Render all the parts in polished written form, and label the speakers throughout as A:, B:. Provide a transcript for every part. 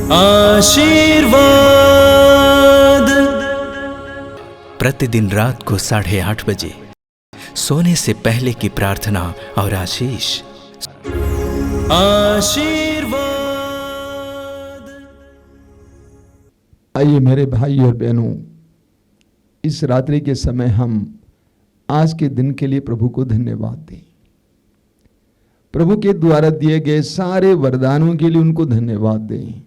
A: आशीर्वाद। प्रतिदिन रात को 8:30 बजे सोने से पहले की प्रार्थना और आशीष। आशीर्वाद।
B: आइए मेरे भाई और बहनों, इस रात्रि के समय हम आज के दिन के लिए प्रभु को धन्यवाद दें। प्रभु के द्वारा दिए गए सारे वरदानों के लिए उनको धन्यवाद दें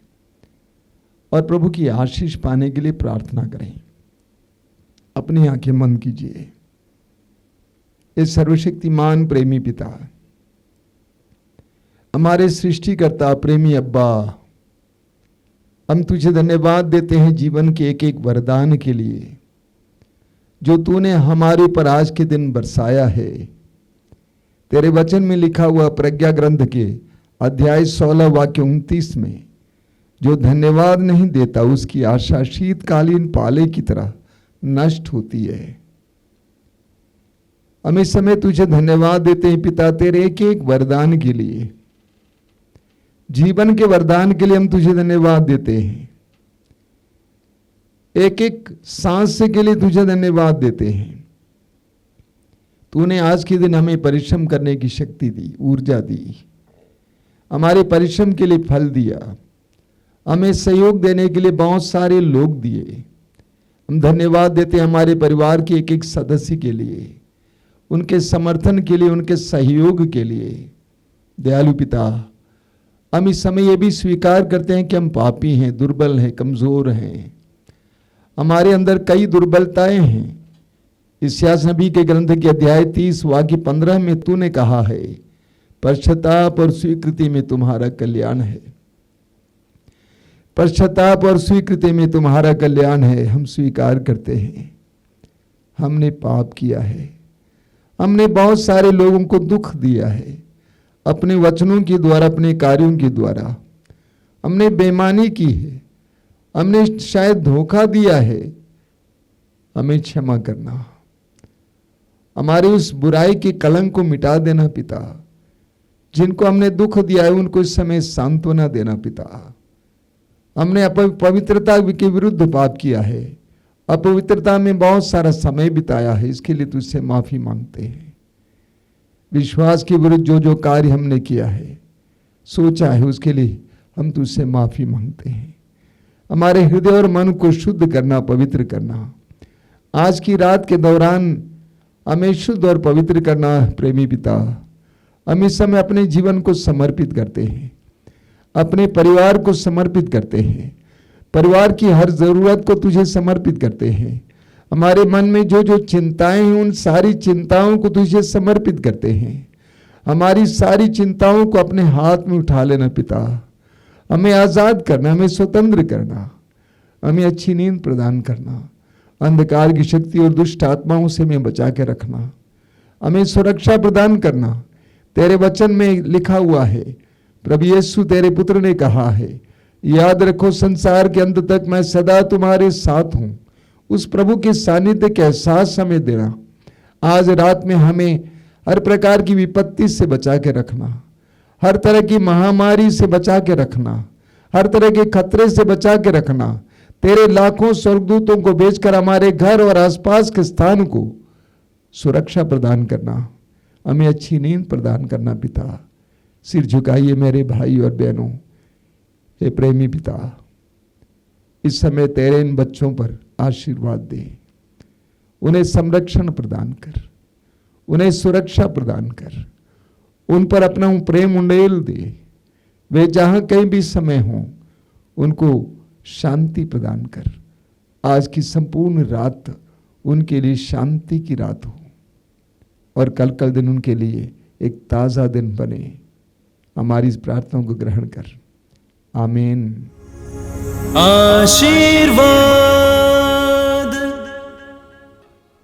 B: और प्रभु की आशीष पाने के लिए प्रार्थना करें। अपनी आंखें बंद कीजिए। इस सर्वशक्तिमान प्रेमी पिता, हमारे सृष्टिकर्ता, प्रेमी अब्बा, हम तुझे धन्यवाद देते हैं जीवन के एक एक वरदान के लिए जो तूने हमारे ऊपर आज के दिन बरसाया है। तेरे वचन में लिखा हुआ प्रज्ञा ग्रंथ के अध्याय 16 वाक्य 29 में, जो धन्यवाद नहीं देता उसकी आशा शीतकालीन पाले की तरह नष्ट होती है। हम इस समय तुझे धन्यवाद देते हैं पिता, तेरे एक एक वरदान के लिए, जीवन के वरदान के लिए हम तुझे धन्यवाद देते हैं। एक एक सांस के लिए तुझे धन्यवाद देते हैं। तूने आज के दिन हमें परिश्रम करने की शक्ति दी, ऊर्जा दी, हमारे परिश्रम के लिए फल दिया, हमें सहयोग देने के लिए बहुत सारे लोग दिए। हम धन्यवाद देते हैं हमारे परिवार के एक एक सदस्य के लिए, उनके समर्थन के लिए, उनके सहयोग के लिए। दयालु पिता, हम इस समय ये भी स्वीकार करते हैं कि हम पापी हैं, दुर्बल हैं, कमजोर हैं, हमारे अंदर कई दुर्बलताएं हैं। इस्यास नबी के ग्रंथ के अध्याय 30 वाक्य 15 में तूने कहा है, पश्चाताप और स्वीकृति में तुम्हारा कल्याण है। पश्चाताप और स्वीकृति में तुम्हारा कल्याण है। हम स्वीकार करते हैं हमने पाप किया है, हमने बहुत सारे लोगों को दुख दिया है, अपने वचनों के द्वारा, अपने कार्यों के द्वारा हमने बेईमानी की है, हमने शायद धोखा दिया है। हमें क्षमा करना, हमारी उस बुराई के कलंक को मिटा देना पिता। जिनको हमने दुख दिया है उनको इस समय सांत्वना देना पिता। हमने अपवित्रता के विरुद्ध पाप किया है, अपवित्रता में बहुत सारा समय बिताया है, इसके लिए तुझसे माफी मांगते हैं। विश्वास के विरुद्ध जो जो कार्य हमने किया है, सोचा है, उसके लिए हम तुझसे माफी मांगते हैं। हमारे हृदय और मन को शुद्ध करना, पवित्र करना। आज की रात के दौरान हमें शुद्ध और पवित्र करना प्रेमी पिता। हम इस समय अपने जीवन को समर्पित करते हैं, अपने परिवार को समर्पित करते हैं, परिवार की हर जरूरत को तुझे समर्पित करते हैं। हमारे मन में जो जो चिंताएं हैं उन सारी चिंताओं को तुझे समर्पित करते हैं। हमारी सारी चिंताओं को अपने हाथ में उठा लेना पिता। हमें आजाद करना, हमें स्वतंत्र करना, हमें अच्छी नींद प्रदान करना, अंधकार की शक्ति और दुष्ट आत्माओं से हमें बचा के रखना, हमें सुरक्षा प्रदान करना। तेरे वचन में लिखा हुआ है, प्रभु यीशु तेरे पुत्र ने कहा है, याद रखो संसार के अंत तक मैं सदा तुम्हारे साथ हूं। उस प्रभु के सानिध्य के एहसास हमें देना। आज रात में हमें हर प्रकार की विपत्ति से बचा के रखना, हर तरह की महामारी से बचा के रखना, हर तरह के खतरे से बचा के रखना। तेरे लाखों स्वर्गदूतों को भेजकर हमारे घर और आसपास के स्थान को सुरक्षा प्रदान करना, हमें अच्छी नींद प्रदान करना पिता। सिर झुकाइए मेरे भाई और बहनों। हे प्रेमी पिता, इस समय तेरे इन बच्चों पर आशीर्वाद दे, उन्हें संरक्षण प्रदान कर, उन्हें सुरक्षा प्रदान कर, उन पर अपना प्रेम उंडेल दे। वे जहां कहीं भी समय हों उनको शांति प्रदान कर। आज की संपूर्ण रात उनके लिए शांति की रात हो और कल दिन उनके लिए एक ताज़ा दिन बने। हमारी इस प्रार्थना को ग्रहण कर। आमीन।
A: आशीर्वाद।